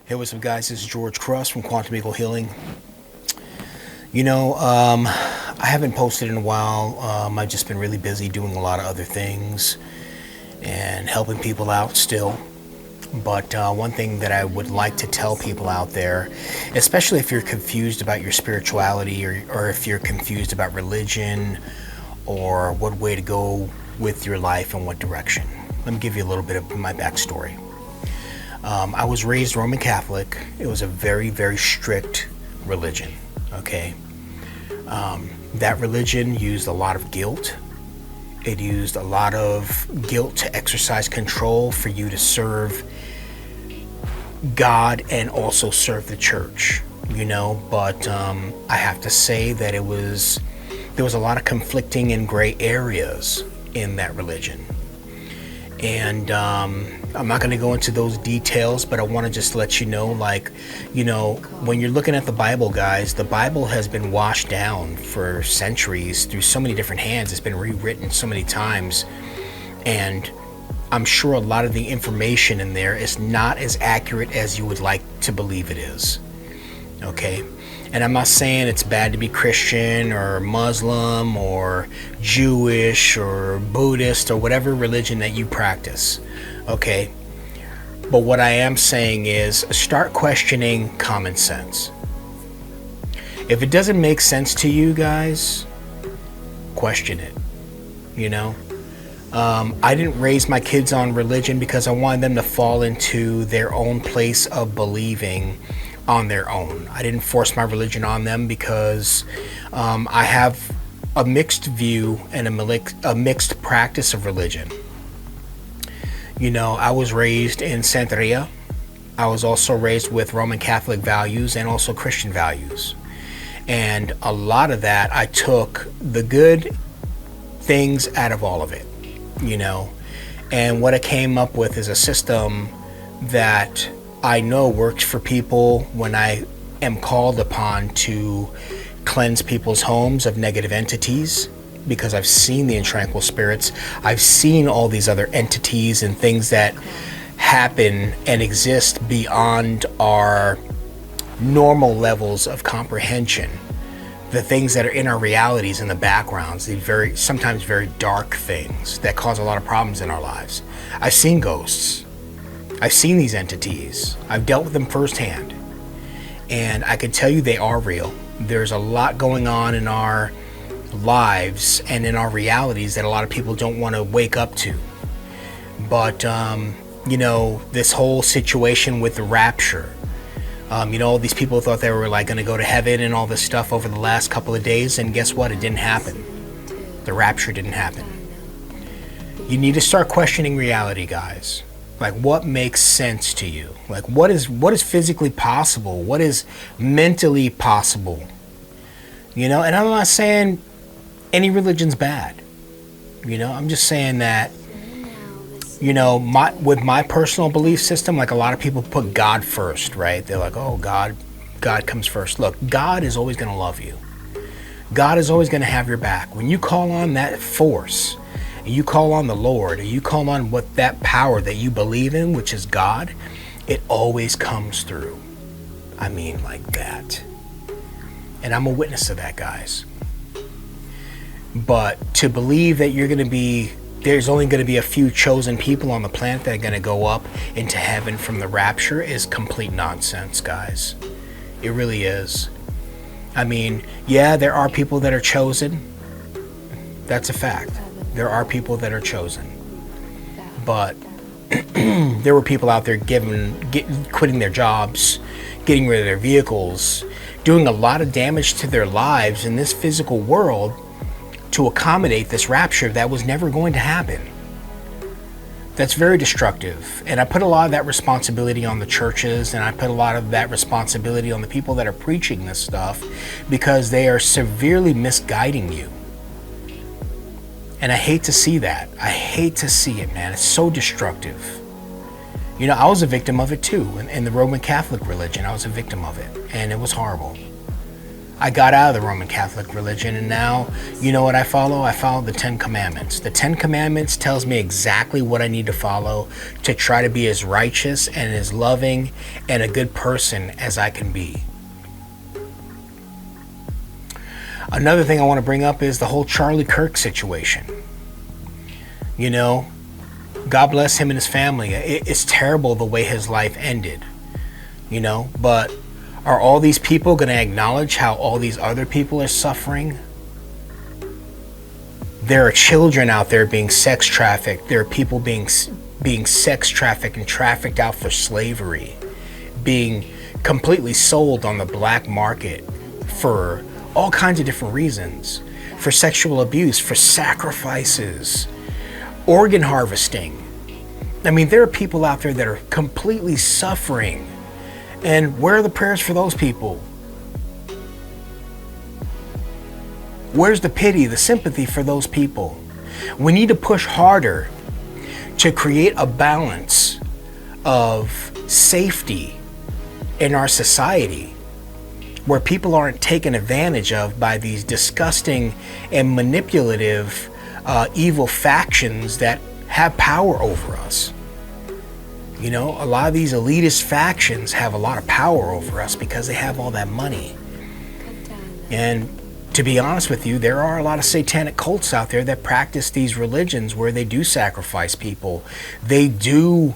Hey, what's up, guys? This is George Cross from Quantum Eagle Healing. I haven't posted in a while. I've just been really busy doing a lot of other things and helping people out still. But one thing that I would like to tell people out there, especially if you're confused about your spirituality or if you're confused about religion or what way to go with your life and what direction. Let me give you a little bit of my backstory. I was raised Roman Catholic. It was a very, very strict religion, okay? That religion used a lot of guilt. It used a lot of guilt to exercise control for you to serve God and also serve the church, but I have to say that there was a lot of conflicting and gray areas in that religion. And I'm not going to go into those details, but I want to just let you know, when you're looking at the Bible, guys, the Bible has been washed down for centuries through so many different hands. It's been rewritten so many times. And I'm sure a lot of the information in there is not as accurate as you would like to believe it is. Okay? And I'm not saying it's bad to be Christian or Muslim or Jewish or Buddhist or whatever religion that you practice. Okay? But what I am saying is start questioning common sense. If it doesn't make sense to you guys, question it. I didn't raise my kids on religion because I wanted them to fall into their own place of believing on their own. I didn't force my religion on them because I have a mixed view and a mixed practice of religion. I was raised in Santeria. I was also raised with Roman Catholic values and also Christian values. And a lot of that, I took the good things out of all of it, And what I came up with is a system that I know works for people when I am called upon to cleanse people's homes of negative entities, because I've seen the intranquil spirits. I've seen all these other entities and things that happen and exist beyond our normal levels of comprehension. The things that are in our realities in the backgrounds, the sometimes very dark things that cause a lot of problems in our lives. I've seen ghosts. I've seen these entities. I've dealt with them firsthand. And I can tell you they are real. There's a lot going on in our lives and in our realities that a lot of people don't want to wake up to. But, this whole situation with the rapture, all these people thought they were going to go to heaven and all this stuff over the last couple of days. And guess what? It didn't happen. The rapture didn't happen. You need to start questioning reality, guys. What makes sense to you? What is physically possible? What is mentally possible? And I'm not saying any religion's bad. I'm just saying that, with my personal belief system, a lot of people put God first, right? They're like, oh, God comes first. Look, God is always going to love you. God is always going to have your back. When you call on that force, and you call on the Lord, and you call on what that power that you believe in, which is God, it always comes through. I mean, like that. And I'm a witness of that, guys. But to believe that there's only going to be a few chosen people on the planet that are going to go up into heaven from the rapture is complete nonsense, guys. It really is. I mean, yeah, there are people that are chosen. That's a fact. There are people that are chosen. But there were people out there quitting their jobs, getting rid of their vehicles, doing a lot of damage to their lives in this physical world to accommodate this rapture that was never going to happen. That's very destructive. And I put a lot of that responsibility on the churches, and I put a lot of that responsibility on the people that are preaching this stuff, because they are severely misguiding you. And I hate to see that. I hate to see it, man. It's so destructive. I was a victim of it too. In the Roman Catholic religion, I was a victim of it. And it was horrible. I got out of the Roman Catholic religion, and now, you know what I follow? I follow the Ten Commandments. The Ten Commandments tells me exactly what I need to follow to try to be as righteous and as loving and a good person as I can be. Another thing I want to bring up is the whole Charlie Kirk situation. You know, God bless him and his family. It's terrible the way his life ended, you know, but are all these people going to acknowledge how all these other people are suffering? There are children out there being sex trafficked. There are people being sex trafficked and trafficked out for slavery, being completely sold on the black market for all kinds of different reasons, for sexual abuse, for sacrifices, organ harvesting. I mean, there are people out there that are completely suffering. And where are the prayers for those people? Where's the pity, the sympathy for those people? We need to push harder to create a balance of safety in our society where people aren't taken advantage of by these disgusting and manipulative evil factions that have power over us. You know, a lot of these elitist factions have a lot of power over us because they have all that money. And to be honest with you, there are a lot of satanic cults out there that practice these religions where they do sacrifice people. They do,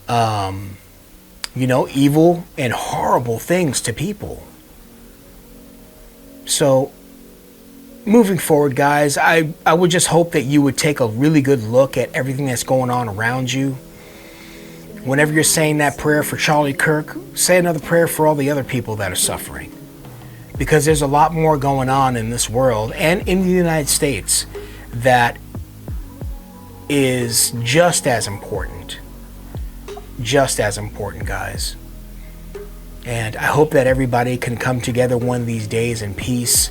you know, evil and horrible things to people. So, moving forward, guys, I would just hope that you would take a really good look at everything that's going on around you. Whenever you're saying that prayer for Charlie Kirk, say another prayer for all the other people that are suffering. Because there's a lot more going on in this world and in the United States that is just as important. Just as important, guys. And I hope that everybody can come together one of these days in peace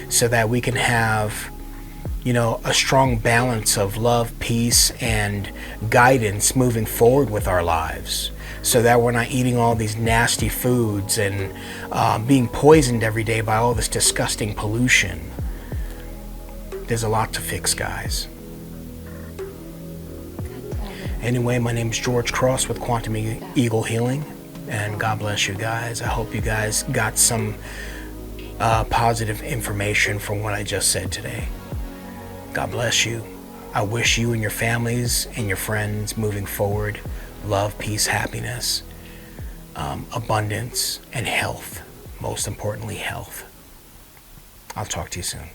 so that we can have, you know, a strong balance of love, peace, and guidance moving forward with our lives, so that we're not eating all these nasty foods and being poisoned every day by all this disgusting pollution. There's a lot to fix, guys. Anyway, my name is George Cross with Quantum Eagle Healing, and God bless you guys. I hope you guys got some positive information from what I just said today. God bless you. I wish you and your families and your friends moving forward love, peace, happiness, abundance, and health. Most importantly, health. I'll talk to you soon.